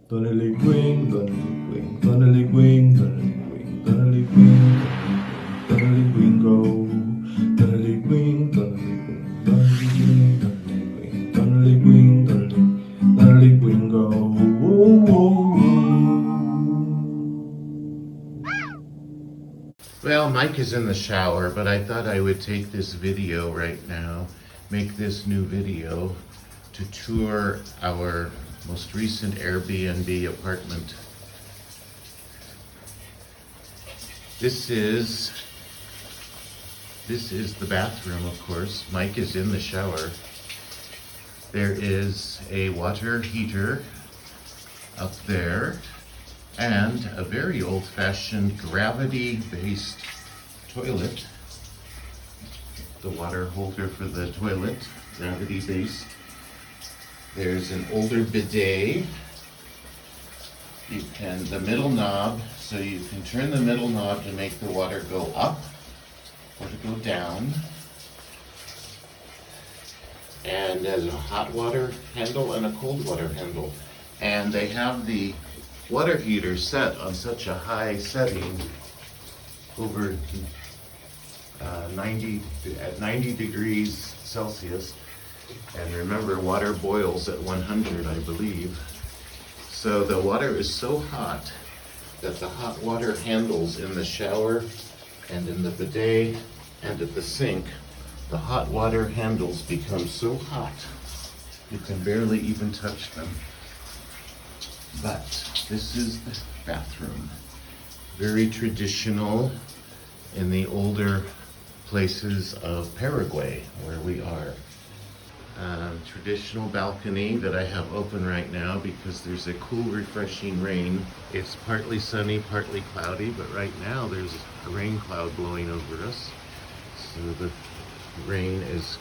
Donnelly Queen, Donnelly Queen, Donnelly Queen, Donnelly Queen, Donnelly Queen, Donnelly Queen, go. Donnelly Queen, Donnelly Queen, Donnelly Queen, Donnelly Queen, Donnelly Queen, Donnelly Queen, go. Whoa, whoa, whoa. Well, Mike is in the shower, but I thought I would take this video right now, make this new video to tour our most recent Airbnb apartment. This is the bathroom, of course. Mike is in the shower. There is a water heater up there and a very old-fashioned gravity-based toilet. The water holder for the toilet, gravity-based. There's an older bidet. The middle knob, so you can turn the middle knob to make the water go up or to go down. And there's a hot water handle and a cold water handle. And they have the water heater set on such a high setting, over 90 degrees Celsius. And remember, water boils at 100, I believe. So the water is so hot that the hot water handles in the shower and in the bidet and at the sink, the hot water handles become so hot you can barely even touch them. But this is the bathroom. Very traditional in the older places of Paraguay, where we are. Traditional balcony that I have open right now because there's a cool, refreshing rain. It's partly sunny, partly cloudy, but right now there's a rain cloud blowing over us. So the rain is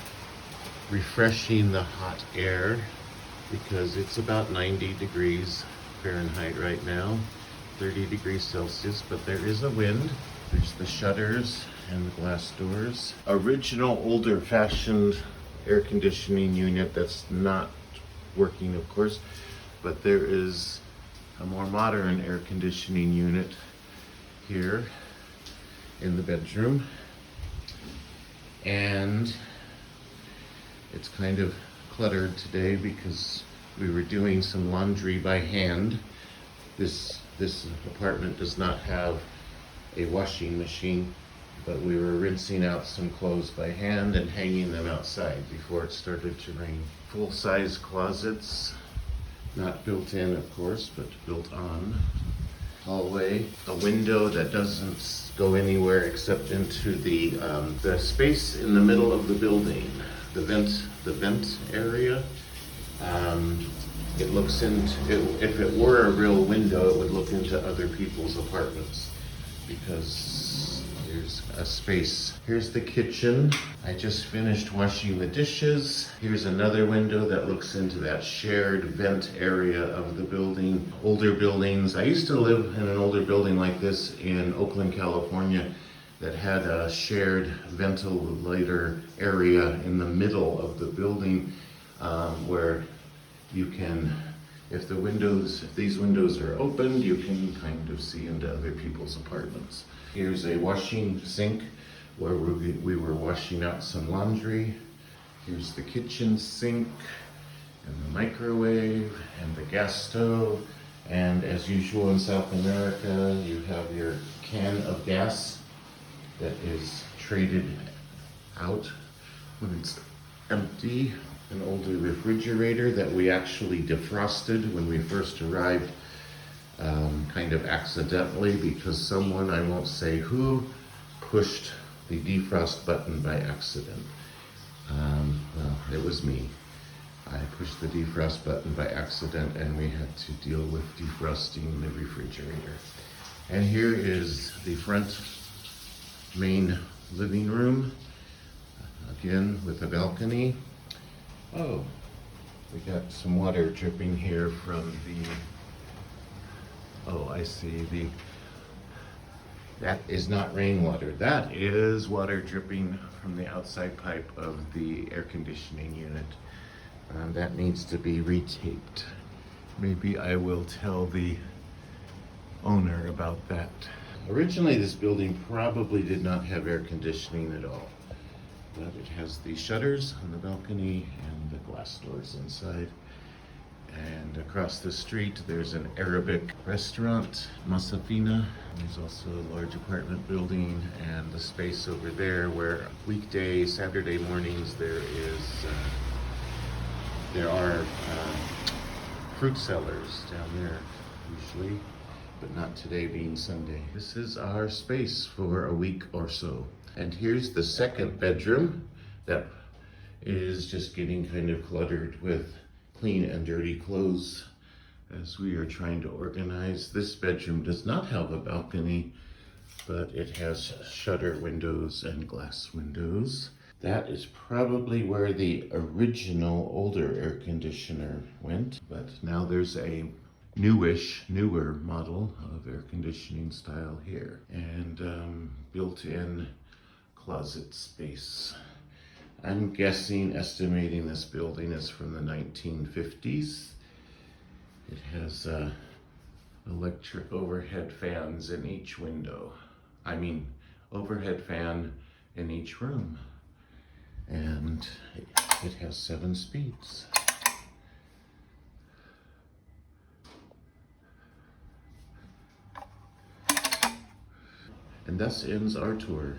refreshing the hot air because it's about 90 degrees Fahrenheit right now, 30 degrees Celsius, but there is a wind. There's the shutters and the glass doors. Original, older fashioned air conditioning unit that's not working, of course, but there is a more modern air conditioning unit here in the bedroom. And it's kind of cluttered today because we were doing some laundry by hand. This apartment does not have a washing machine, but we were rinsing out some clothes by hand and hanging them outside before it started to rain. Full-size closets, not built in, of course, but built on. Hallway, a window that doesn't go anywhere except into the space in the middle of the building, the vent area. It looks into, if it were a real window, it would look into other people's apartments because there's a space. Here's the kitchen. I just finished washing the dishes. Here's another window that looks into that shared vent area of the building. Older buildings. I used to live in an older building like this in Oakland, California, that had a shared ventilator area in the middle of the building where you can, if these windows are opened, you can kind of see into other people's apartments. Here's a washing sink where we were washing out some laundry. Here's the kitchen sink and the microwave and the gas stove. And as usual in South America, you have your can of gas that is traded out when it's empty. An older refrigerator that we actually defrosted when we first arrived, kind of accidentally, because someone, I won't say who, pushed the defrost button by accident. Well, it was me. I pushed the defrost button by accident and we had to deal with defrosting the refrigerator. And here is the front main living room, again with a balcony. Oh, we got some water dripping here from I see, that is not rainwater. That is water dripping from the outside pipe of the air conditioning unit. That needs to be retaped. Maybe I will tell the owner about that. Originally, this building probably did not have air conditioning at all, but it has the shutters on the balcony and the glass doors inside. And across the street, there's an Arabic restaurant, Masafina. There's also a large apartment building and the space over there where weekday, Saturday mornings, there are fruit sellers down there usually, but not today being Sunday. This is our space for a week or so. And here's the second bedroom that is just getting kind of cluttered with clean and dirty clothes as we are trying to organize. This bedroom does not have a balcony, but it has shutter windows and glass windows. That is probably where the original older air conditioner went, but now there's a newer model of air conditioning style here, and built-in closet space. I'm estimating this building is from the 1950s. It has electric overhead fans in each window. Overhead fan in each room. And it has 7 speeds. And thus ends our tour.